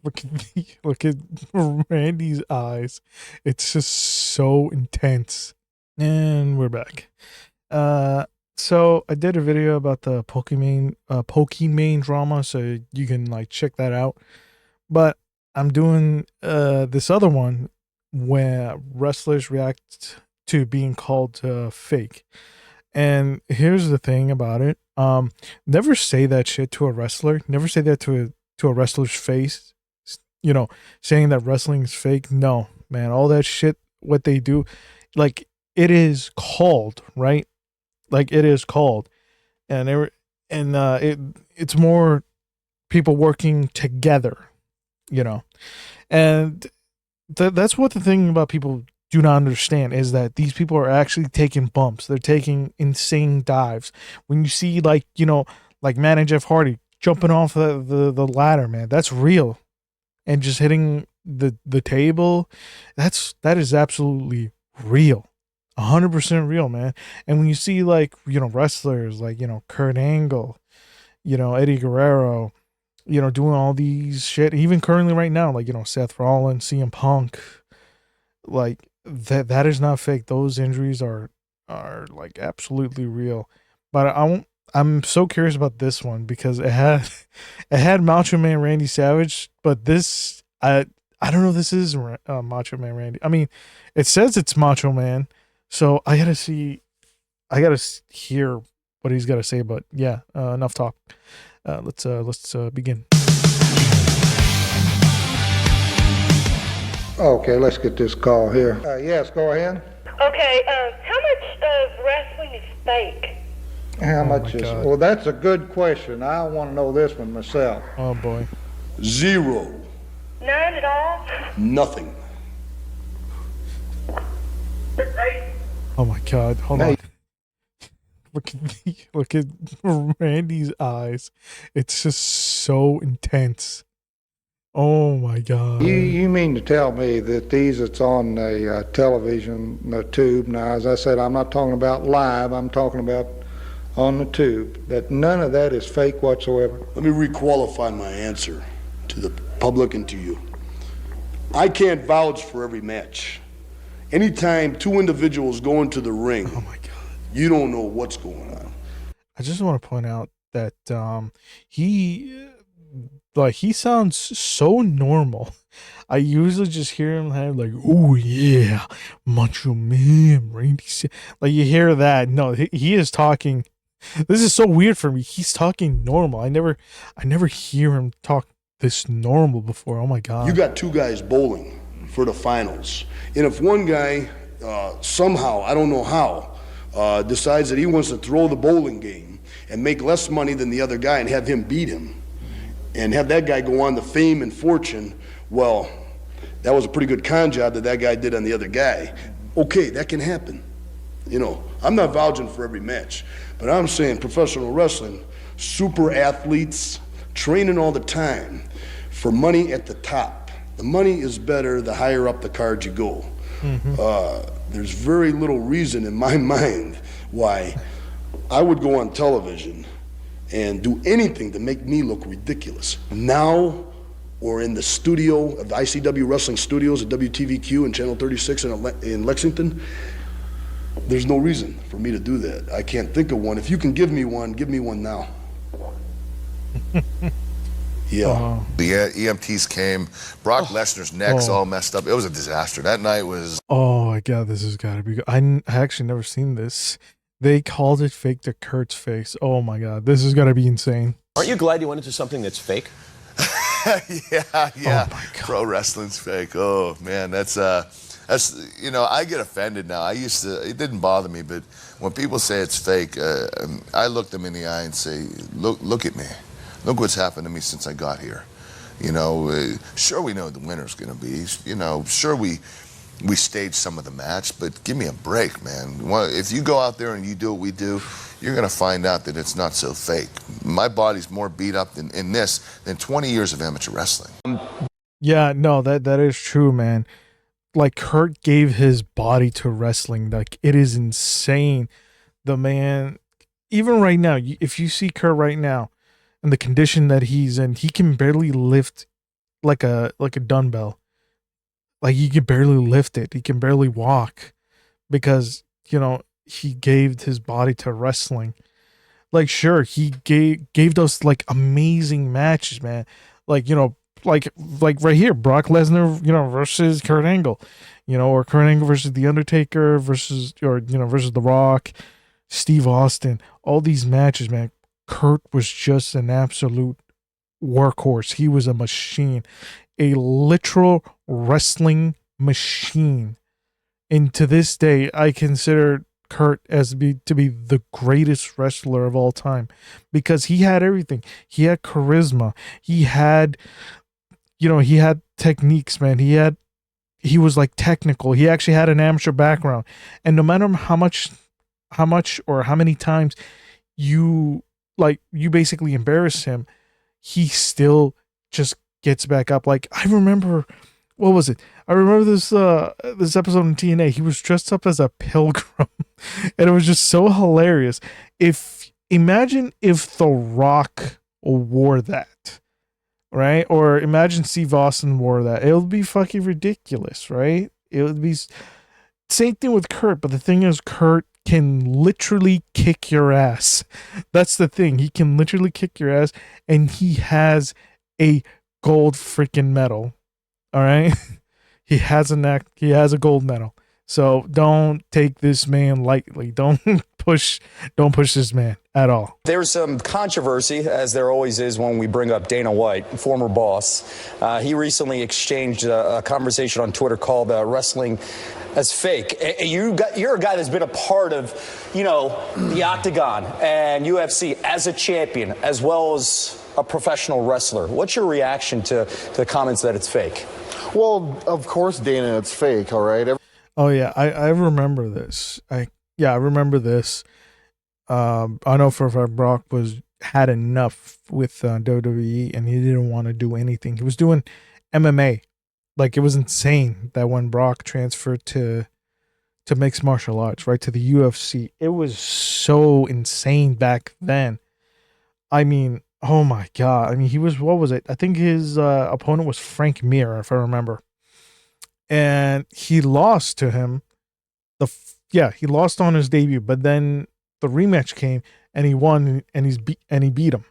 Look at Randy's eyes. It's just so intense. And we're back. So I did a video about the Pokimane drama, so you can like check that out. But I'm doing this other one where wrestlers react to being called fake. And here's the thing about it. Never say that shit to a wrestler. Never say that to a wrestler's face. You know, saying that wrestling is fake. No, man, all that shit what they do, like it is called, right? Like it is called. And it's more people working together, you know. And that's what the thing about people do not understand is that these people are actually taking bumps. They're taking insane dives. When you see like, you know, like Matt and Jeff Hardy jumping off the ladder, man, that's real. And just hitting the table, that is absolutely real. 100% real, man. And when you see like, you know, wrestlers like, you know, Kurt Angle, you know, Eddie Guerrero, you know, doing all these shit, even currently right now, like, you know, Seth Rollins, CM Punk, like that is not fake. Those injuries are like absolutely real. But I'm so curious about this one because it had Macho Man Randy Savage, but this I don't know if this is Macho Man Randy. I mean, it says it's Macho Man, so I gotta hear what he's got to say. But yeah, enough talk. Let's begin. Okay, let's get this call here. Yes, go ahead. Okay, how much of wrestling is fake? How Oh much my is? God. Well, that's a good question. I want to know this one myself. Oh boy. 0. None at all? Nothing. Oh my God. Hold Hey. on. Look at Randy's eyes. It's just so intense. Oh my God. You mean to tell me that these that's on the television, the tube, now as I said, I'm not talking about live, I'm talking about on the tube, that none of that is fake whatsoever? Let me re-qualify my answer to the public and to you. I can't vouch for every match. Anytime two individuals go into the ring, Oh my God. you don't know what's going on. I just want to point out that he sounds so normal. I usually just hear him have like, oh yeah, Macho Man, Randy. Like you hear that. No, he is talking. This is so weird for me. He's talking normal. I never hear him talk this normal before. Oh my God. You got two guys bowling for the finals. And if one guy somehow, I don't know how, decides that he wants to throw the bowling game and make less money than the other guy and have him beat him and have that guy go on to fame and fortune, well, that was a pretty good con job that guy did on the other guy. Okay, that can happen. You know, I'm not vouching for every match, but I'm saying professional wrestling, super athletes, training all the time for money at the top. The money is better the higher up the card you go. There's very little reason in my mind why I would go on television and do anything to make me look ridiculous. Now, or in the studio of the ICW Wrestling Studios at WTVQ and Channel 36 in Lexington, there's no reason for me to do that. I can't think of one. If you can give me one now. Yeah. The EMTs came. Brock Lesnar's neck's all messed up. It was a disaster. That night was. Oh my God, this has got to be good. I actually never seen this. They called it fake to Kurt's face. Oh my God, this has got to be insane. Aren't you glad you went into something that's fake? yeah. Oh my God. Pro wrestling's fake. Oh man, that's you know, I get offended now. It didn't bother me, but when people say it's fake, I look them in the eye and say, look at me. Look what's happened to me since I got here. You know, sure we know the winner's gonna be. You know, sure we staged some of the match, but give me a break, man. If you go out there and you do what we do, you're gonna find out that it's not so fake. My body's more beat up in this than 20 years of amateur wrestling. Yeah, no, that is true, man. Like Kurt gave his body to wrestling. Like it is insane. The man, even right now, if you see Kurt right now and the condition that he's in, he can barely lift like a dumbbell. Like he can barely lift it. He can barely walk because, he gave his body to wrestling. Like, sure, he gave those like amazing matches, man. Like, like right here, Brock Lesnar, versus Kurt Angle, or Kurt Angle versus The Undertaker versus The Rock, Steve Austin. All these matches, man. Kurt was just an absolute workhorse. He was a machine, a literal wrestling machine. And to this day, I consider Kurt to be the greatest wrestler of all time because he had everything. He had charisma. He had, he had techniques, man. He was like technical. He actually had an amateur background. And no matter how much or how many times you basically embarrass him, he still just gets back up. Like, I remember, what was it? I remember this episode in TNA. He was dressed up as a pilgrim, and it was just so hilarious. Imagine if The Rock wore that, right? Or imagine Steve Austin wore that. It would be fucking ridiculous, right? It would be same thing with Kurt, but the thing is, Kurt can literally kick your ass. That's the thing. He can literally kick your ass, and he has a gold freaking medal. All right. He has a gold medal. So don't take this man lightly. Don't push this man at all. There's some controversy, as there always is when we bring up Dana White, former boss. He recently exchanged a conversation on Twitter called wrestling as fake. You're a guy that's been a part of, the Octagon and UFC as a champion, as well as a professional wrestler. What's your reaction to the comments that it's fake? Well, of course, Dana, it's fake, all right? Oh, yeah, I remember this. I remember this. I know for a fact Brock had enough with WWE, and he didn't want to do anything. He was doing MMA. Like, it was insane that when Brock transferred to mixed martial arts, right, to the UFC, it was so insane back then. I mean, oh my God. I mean, he was, what was it? I think his opponent was Frank Mir, if I remember. And he lost to him. He lost on his debut, but then the rematch came and he won and he beat him,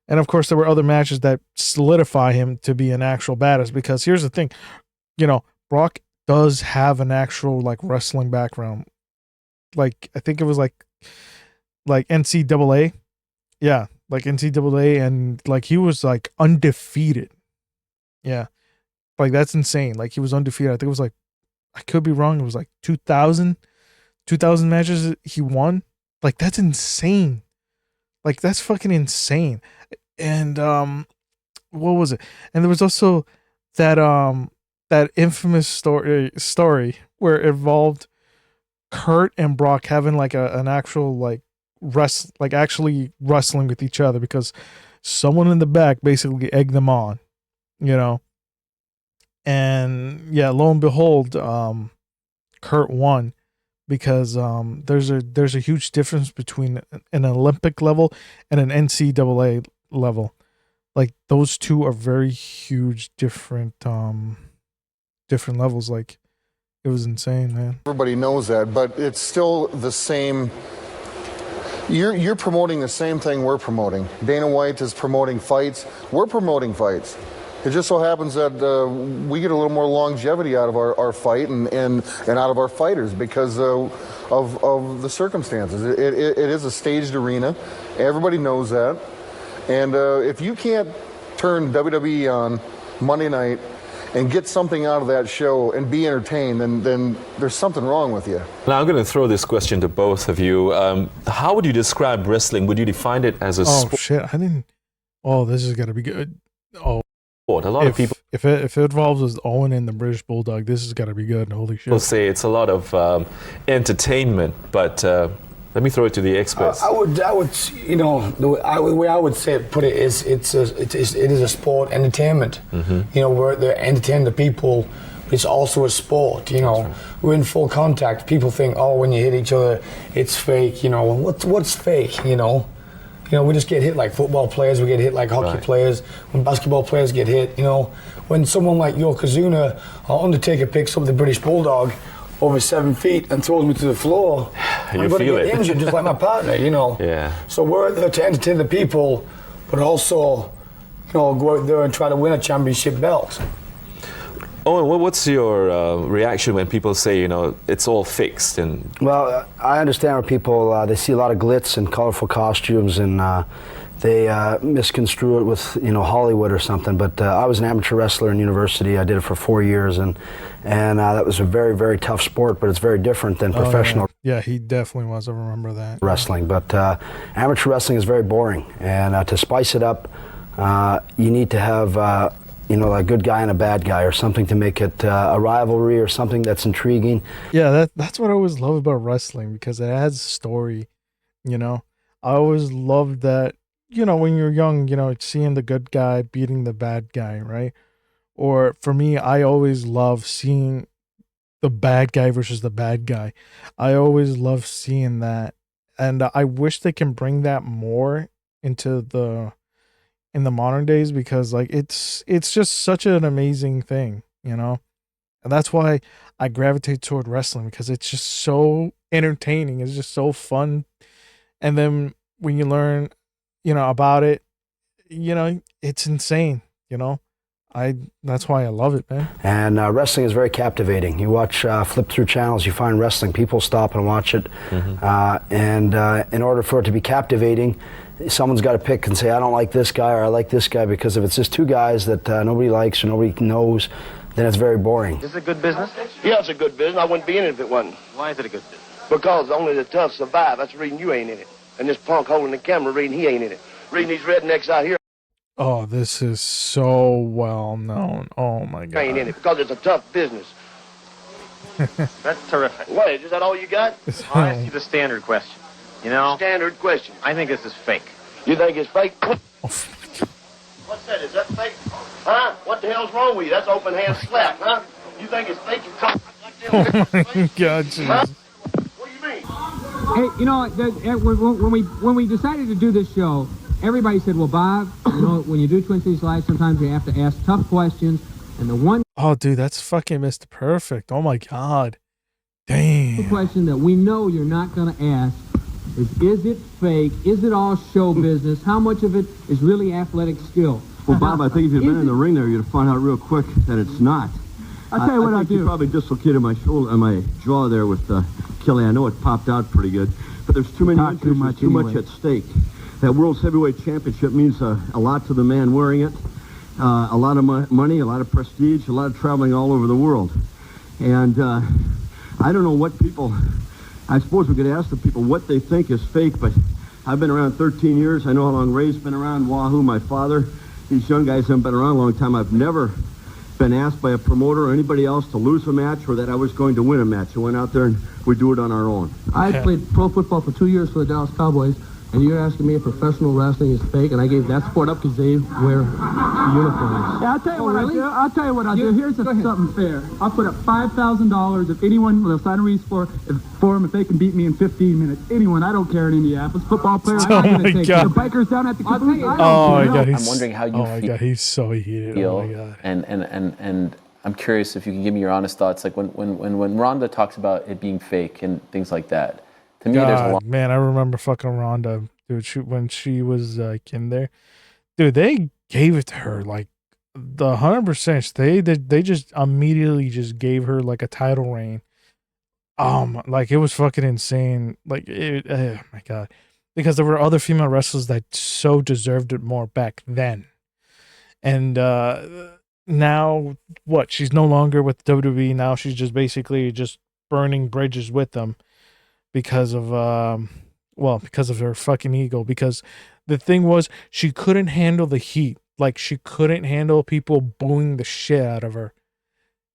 And of course, there were other matches that solidify him to be an actual badass, because here's the thing, Brock does have an actual like wrestling background. Like, I think it was like NCAA. Yeah, like NCAA, and like he was like undefeated. Yeah. Like, that's insane. Like, he was undefeated. I think it was like, I could be wrong. It was like 2,000 matches he won. Like, that's insane. Like, that's fucking insane. And what was it? And there was also that infamous story where it involved Kurt and Brock having like an actual like actually wrestling with each other, because someone in the back basically egged them on, And yeah, lo and behold, Kurt won, because there's a huge difference between an Olympic level and an NCAA level. Like, those two are very huge different levels. Like, it was insane, man. Everybody knows that, but it's still the same. You're promoting the same thing we're promoting. Dana White is promoting fights. We're promoting fights. It just so happens that we get a little more longevity out of our fight and out of our fighters because of the circumstances. It is a staged arena. Everybody knows that. And if you can't turn WWE on Monday night and get something out of that show and be entertained, then there's something wrong with you. Now, I'm going to throw this question to both of you. How would you describe wrestling? Would you define it as a sport? Oh, shit. I didn't. Oh, this is going to be good. Oh. A lot of people, if it involves with Owen and the British Bulldog, this has got to be good. Holy shit! People say it's a lot of entertainment, but let me throw it to the experts. I would, the way I would put it is, it is a sport entertainment. Mm-hmm. Where they entertain the people, but it's also a sport. Right. We're in full contact. People think, when you hit each other, it's fake. What's fake? You know, we just get hit like football players, we get hit like hockey players, when basketball players get hit, you know. When someone like Yokozuna or Undertaker picks up the British Bulldog over 7 feet and throws me to the floor, I'm going to get injured just like my partner, you know. Yeah. So we're there to entertain the people, but also, you know, go out there and try to win a championship belt. Owen, what's your reaction when people say, you know, it's all fixed? And well, I understand where people they see a lot of glitz and colorful costumes, and they misconstrue it with, you know, Hollywood or something. But I was an amateur wrestler in university. I did it for 4 years, and that was a very, very tough sport. But it's very different than professional. Yeah, he definitely was. I remember that. Wrestling, but amateur wrestling is very boring, and to spice it up, you need to have. You know, a good guy and a bad guy, or something to make it a rivalry, or something that's intriguing. Yeah, that's what I always love about wrestling, because it adds story, you know. I always loved that, you know, when you're young, you know, seeing the good guy beating the bad guy, right? Or for me, I always love seeing the bad guy versus the bad guy. I always love seeing that. And I wish they can bring that more into in the modern days, because like it's just such an amazing thing, you know. And that's why I gravitate toward wrestling, because it's just so entertaining, it's just so fun. And then when you learn, you know, about it, you know, it's insane, you know. That's why I love it, man. And wrestling is very captivating. You watch, flip through channels, you find wrestling, people stop and watch it. And in order for it to be captivating, someone's got to pick and say, I don't like this guy, or I like this guy, because if it's just two guys that nobody likes or nobody knows, then it's very boring. Is it a good business? Yeah, it's a good business. I wouldn't be in it if it wasn't. Why is it a good business? Because only the tough survive. That's the reason you ain't in it. And this punk holding the camera reading he ain't in it. Reading these rednecks out here. Oh, this is so well known. Oh my God. Ain't in it because it's a tough business. That's terrific. What, is that all you got? I'll ask you the standard question. You know? Standard question. I think this is fake. You think it's fake? Oh, What's that? Is that fake? Huh? What the hell's wrong with you? That's open hand slap, huh? You think it's fake? You come like that. oh my God, Jesus. Huh? What do you mean? Hey, you know, when we decided to do this show, everybody said, well, Bob, you know, when you do Twin Cities Live, sometimes you have to ask tough questions. And the one Oh, dude, that's fucking Mr. Perfect. Oh my God. Damn. question that we know you're not going to ask is it fake? Is it all show business? How much of it is really athletic skill? Well, Bob, I think if you'd been in the ring there, you'd find out real quick that it's not. I'll tell you what I I'll think you do. probably dislocated my shoulder, my jaw there with Kelly. I know it popped out pretty good, but there's too many injuries, there's too much at stake. That World's Heavyweight Championship means a lot to the man wearing it. A lot of money, a lot of prestige, a lot of traveling all over the world. And I don't know what people, I suppose we could ask the people what they think is fake, but I've been around 13 years. I know how long Ray's been around, Wahoo, my father. These young guys haven't been around a long time. I've never been asked by a promoter or anybody else to lose a match or that I was going to win a match. I went out there and we do it on our own. I played pro football for 2 years for the Dallas Cowboys, and you're asking me if professional wrestling is fake, and I gave that sport up because they wear uniforms. Yeah, I'll tell you what I do. I'll tell you what I'll do. Here's something fair. I'll put up $5,000 if anyone will sign a release for them if they can beat me in 15 minutes. Anyone, I don't care in Indianapolis. Football players, Oh I'm going my to take God. the bikers down at the caboose. Oh my God, I'm wondering how you oh my God, he's so heated. feel, Oh my God. and I'm curious if you can give me your honest thoughts. Like when Rhonda talks about it being fake and things like that. To me, there's a God, lot. man, I remember fucking Rhonda, dude. When she was in there, dude, they gave it to her like the 100%. They just immediately just gave her like a title reign. Like it was fucking insane. Like oh my God, because there were other female wrestlers that so deserved it more back then, and now what? She's no longer with WWE. Now she's just basically just burning bridges with them. Because of because of her fucking ego. Because the thing was, she couldn't handle the heat. Like she couldn't handle people booing the shit out of her,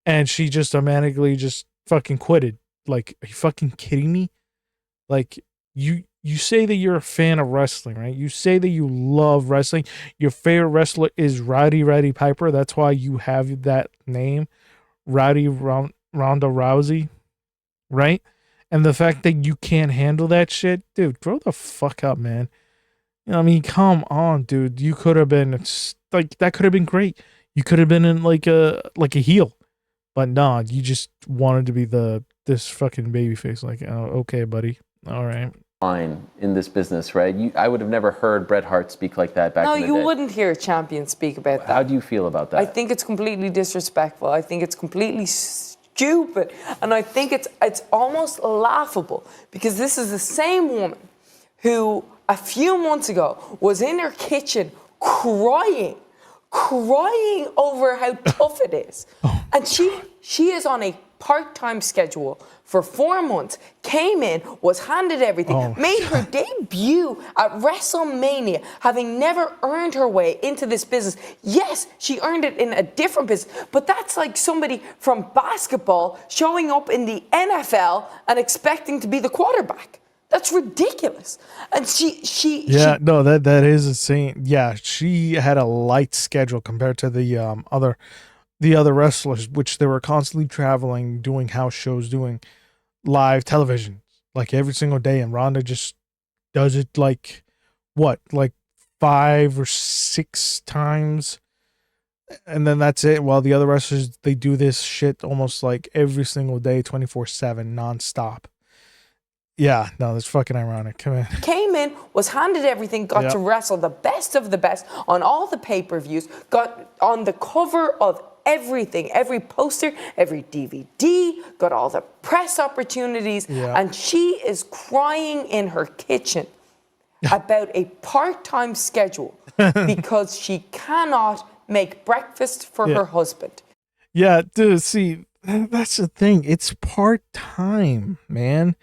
and she just automatically just fucking quitted. Like, are you fucking kidding me? Like you say that you're a fan of wrestling, right? You say that you love wrestling. Your favorite wrestler is Roddy Piper. That's why you have that name, Ronda Rousey, right? And the fact that you can't handle that shit, dude, grow the fuck up, man. I mean, come on, dude. You could have been like that. Could have been great. You could have been in like a heel, but nah. You just wanted to be this fucking baby face. Like, oh, okay, buddy. All right. Fine in this business, right? I would have never heard Bret Hart speak like that back in the day. No, you wouldn't hear a champion speak about that. How do you feel about that? I think it's completely disrespectful. I think it's completely stupid. And I think it's almost laughable because this is the same woman who a few months ago was in her kitchen crying over how tough it is. And she is on a part-time schedule for 4 months, came in, was handed everything, made her debut at WrestleMania, having never earned her way into this business. Yes, she earned it in a different business, but that's like somebody from basketball showing up in the NFL and expecting to be the quarterback. That's ridiculous. And that is insane. Yeah, she had a light schedule compared to the other wrestlers, which they were constantly traveling, doing house shows, doing live television, like every single day. And Ronda just does it like 5 or 6 times, and then that's it. While the other wrestlers, they do this shit almost like every single day, 24/7, nonstop. Yeah, no, that's fucking ironic. Come on. Came in, was handed everything, got to wrestle the best of the best on all the pay-per-views, got on the cover of everything, every poster, every DVD, got all the press opportunities, and she is crying in her kitchen about a part-time schedule because she cannot make breakfast for her husband. Yeah, dude, see, that's the thing. It's part-time, man.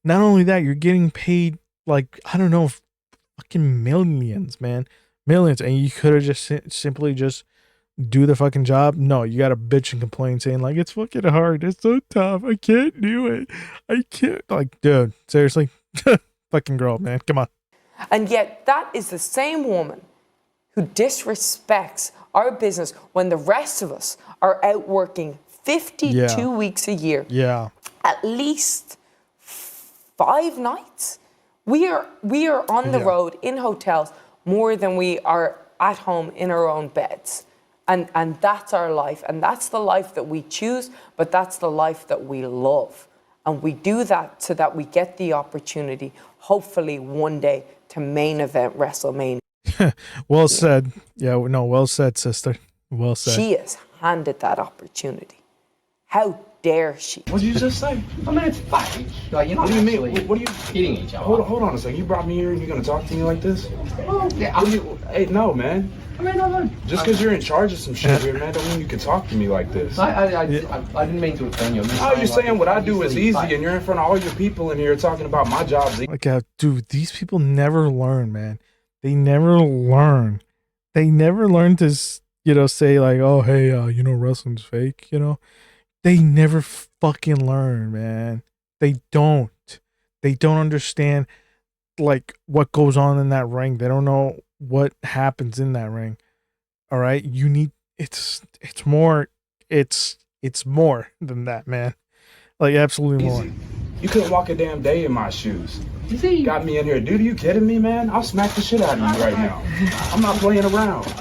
Not only that, you're getting paid like, I don't know, fucking millions, man. Millions. And you could have just simply just do the fucking job. No, you got to bitch and complain saying like, it's fucking hard. It's so tough. I can't do it. I can't. Like, dude, seriously? Fucking girl, man. Come on. And yet that is the same woman who disrespects our business when the rest of us are out working 52 weeks a year. Yeah. At least 5 nights. We are on the road in hotels more than we are at home in our own beds. And that's our life. And that's the life that we choose, but that's the life that we love. And we do that so that we get the opportunity, hopefully one day, to main event WrestleMania. Well said. Yeah, no, well said, sister. Well said. She is handed that opportunity. How dare she? What did you just say? I mean, it's fine. Like, what do you mean? What are you hitting each other? Hold on a second. You brought me here and you're gonna talk to me like this? Well, yeah. Hey, no, man. I mean, no. Just because you're in charge of some shit here, man, don't mean you can talk to me like this. I didn't mean to offend you. You're saying what I do is easy, and you're in front of all your people in here talking about my job's easy. Like, dude, these people never learn, man. They never learn. They never learn to, say like, oh, hey, wrestling's fake, They never fucking learn, man. They don't. They don't understand, like, what goes on in that ring. They don't know what happens in that ring. All right? It's more than that, man. Like, absolutely more. You couldn't walk a damn day in my shoes. Got me in here. Dude, are you kidding me, man? I'll smack the shit out of you right now. I'm not playing around.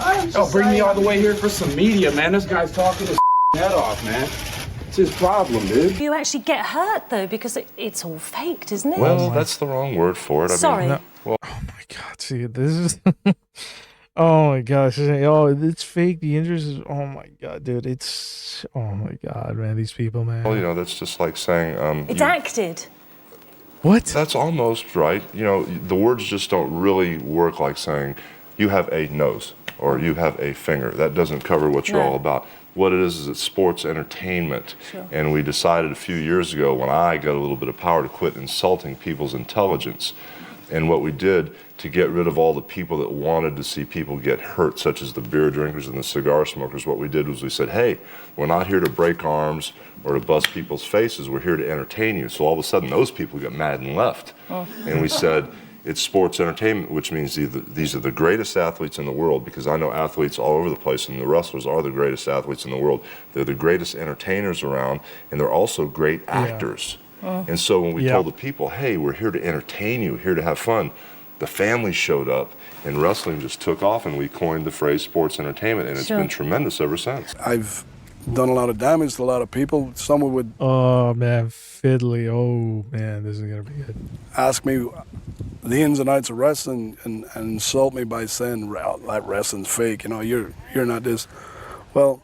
Bring me all the way here for some media, man. This guy's talking his head off, man. It's his problem, dude. You actually get hurt, though, because it's all faked, isn't it? Well, that's the wrong word for it. Sorry. Oh, my God. See, this is... oh, my gosh. Oh, it's fake. The injuries is... Oh, my God, dude. It's... Oh, my God, man. These people, man. Well, that's just like saying... it's acted. What? That's almost right. The words just don't really work like saying you have a nose or you have a finger. That doesn't cover what you're all about. What it is it's sports entertainment. Sure. And we decided a few years ago when I got a little bit of power to quit insulting people's intelligence. And what we did to get rid of all the people that wanted to see people get hurt, such as the beer drinkers and the cigar smokers, what we did was we said, hey, we're not here to break arms or to bust people's faces. We're here to entertain you. So all of a sudden, those people got mad and left. Oh. And we said, it's sports entertainment, which means these are the greatest athletes in the world, because I know athletes all over the place, and the wrestlers are the greatest athletes in the world. They're the greatest entertainers around, and they're also great actors. Yeah. And so when we told the people, hey, we're here to entertain you, here to have fun, the family showed up, and wrestling just took off, and we coined the phrase sports entertainment, and it's been tremendous ever since. I've done a lot of damage to a lot of people. Someone would man, fiddly. Oh man, this is gonna be good. ask me the ins and outs of wrestling and insult me by saying that wrestling's fake. You know, you're not this. Well,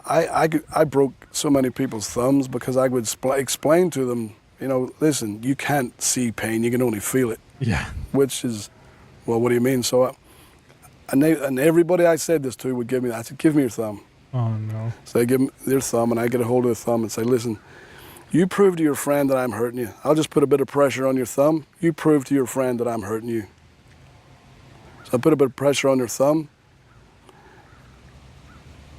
I broke so many people's thumbs because I would explain to them, you know, listen, you can't see pain, you can only feel it. Yeah. Which is, well, what do you mean? So, and everybody I said this to would give me, I said, give me your thumb. Oh no. So they give me their thumb, and I get a hold of the thumb and say, listen, you prove to your friend that I'm hurting you. I'll just put a bit of pressure on your thumb. You prove to your friend that I'm hurting you. So I put a bit of pressure on your thumb.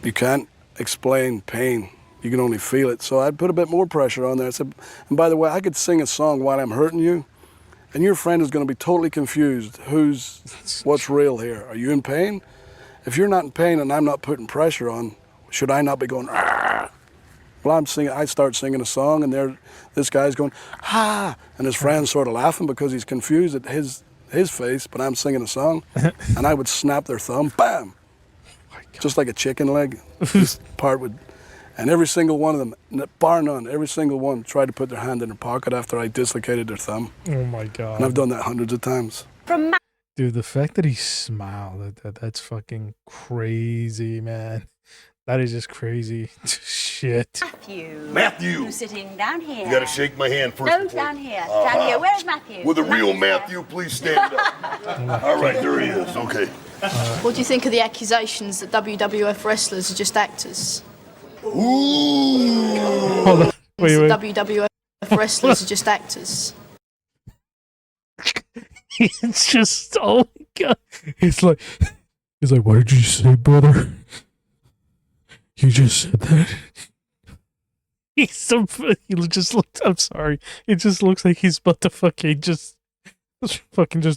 You can't explain pain. You can only feel it. So I put a bit more pressure on there. I said, and by the way, I could sing a song while I'm hurting you, and your friend is going to be totally confused. What's real here? Are you in pain? If you're not in pain and I'm not putting pressure on, should I not be going, ah? Well, I'm singing. I start singing a song, and this guy's going, ah, and his friend's sort of laughing because he's confused at his face, but I'm singing a song, and I would snap their thumb, bam, just like a chicken leg. This part would, and every single one of them, bar none, every single one tried to put their hand in their pocket after I dislocated their thumb. Oh my God. And I've done that hundreds of times. Dude, the fact that he smiled, that's fucking crazy, man. That is just crazy shit. Matthew. Who's sitting down here? You gotta shake my hand first. No, before- down here. Down here. Where's Matthew? With a real Matthew, please stand up. All right, there he is. Okay. What do you think of the accusations that WWF wrestlers are just actors? Ooh. Hold on. Wait. WWF wrestlers are just actors. It's just, oh my God. He's like, what did you say, brother? You just said that. He just looked, I'm sorry. It just looks like he's about to fucking just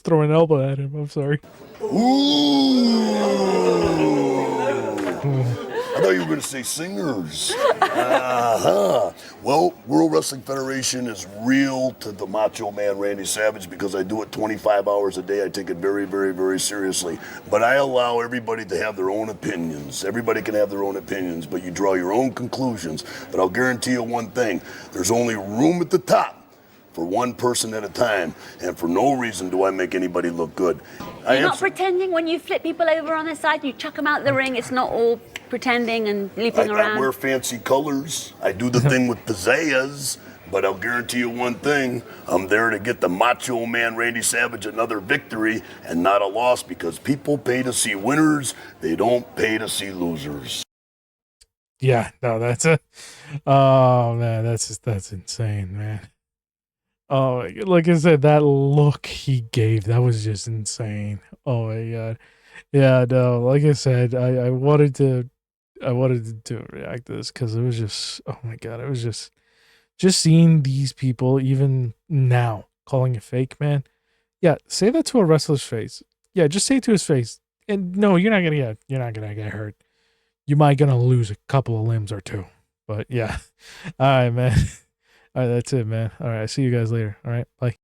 throw an elbow at him. I'm sorry. I thought you were going to say singers. Uh-huh. Well, World Wrestling Federation is real to the Macho Man Randy Savage because I do it 25 hours a day. I take it very, very, very seriously. But I allow everybody to have their own opinions. Everybody can have their own opinions, but you draw your own conclusions. But I'll guarantee you one thing. There's only room at the top for one person at a time, and for no reason do I make anybody look good. You're not pretending when you flip people over on the side, you chuck them out the ring, it's not all pretending and leaping around. I wear fancy colors. I do the thing with pizzazz, but I'll guarantee you one thing. I'm there to get the Macho Man Randy Savage another victory and not a loss because people pay to see winners. They don't pay to see losers. Yeah, no, oh man, that's insane, man. Oh, like I said, that look he gave, that was just insane. Oh my God. Yeah, no, like I said, I wanted to react to this because it was just, oh my God, it was just seeing these people even now calling it fake, man. Yeah, say that to a wrestler's face. Yeah, just say it to his face. And no, you're not gonna get hurt. You might gonna lose a couple of limbs or two. But yeah. All right, man. All right, that's it, man. All right, see you guys later. All right, bye.